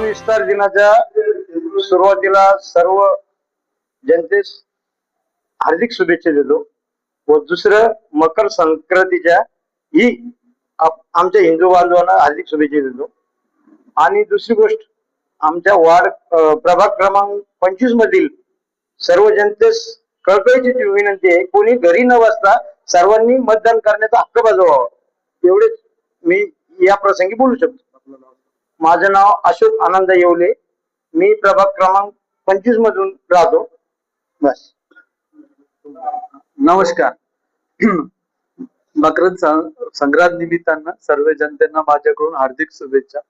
विस्तार दिनाच्या सुरुवातीला सर्व जनतेस हार्दिक शुभेच्छा देतो व दुसरं मकर संक्रांतीच्या ही आमच्या हिंदू बांधवांना हार्दिक शुभेच्छा देतो। आणि दुसरी गोष्ट, आमच्या वार्ड प्रभाग क्रमांक 25 मधील सर्व जनतेस कळकळीची विनंती आहे, कोणी घरी न बसता सर्वांनी मतदान करण्याचा हक्क बजावावा, एवढेच मी या प्रसंगी बोलू शकतो। माझं नाव अशोक आनंद येवले, मी प्रभाग क्रमांक 25 मधून राहतो। बस। नमस्कार। मकर संक्रांत निमित्तानं सर्व जनतेना माझ्याकडून हार्दिक शुभेच्छा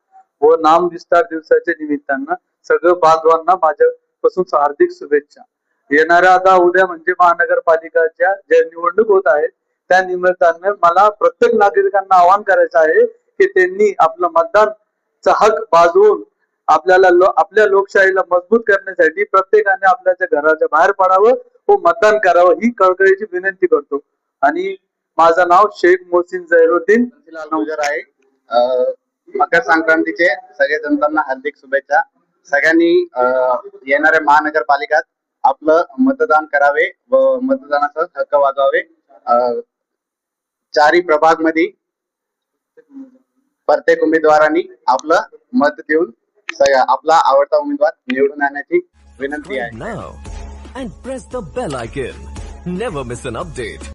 व नाम विस्तार दिवसाच्या निमित्तानं सगळ्या बांधवांना माझ्यापासून हार्दिक शुभेच्छा। येणाऱ्या आता उद्या म्हणजे महानगरपालिकाच्या ज्या निवडणूक होत आहेत त्या निमित्तानं मला प्रत्येक नागरिकांना आवाहन करायचं आहे की त्यांनी आपलं मतदानचा हक बाजवून आपल्या लोकशाहीला मजबूत करण्यासाठी प्रत्येकाने आपल्या घराच्या बाहेर पडावं व मतदान करावं ही कळकळीची विनंती करतो। आणि माझं नाव शेख मोहसिन जैरुद्दीन नवजर आहे। मकर संक्रांतीचे सगळ्या जनतांना हार्दिक शुभेच्छा। सगळ्यांनी येणाऱ्या महानगरपालिकात आपलं मतदान करावे व मतदानाचा हक्क वाजवावे। चारी प्रभाग मध्ये प्रत्येक उमेदवारांनी आपलं मत देऊन आपला आवडता उमेदवार निवडून आणण्याची विनंती आहे। Now and press the bell icon. Never miss an update.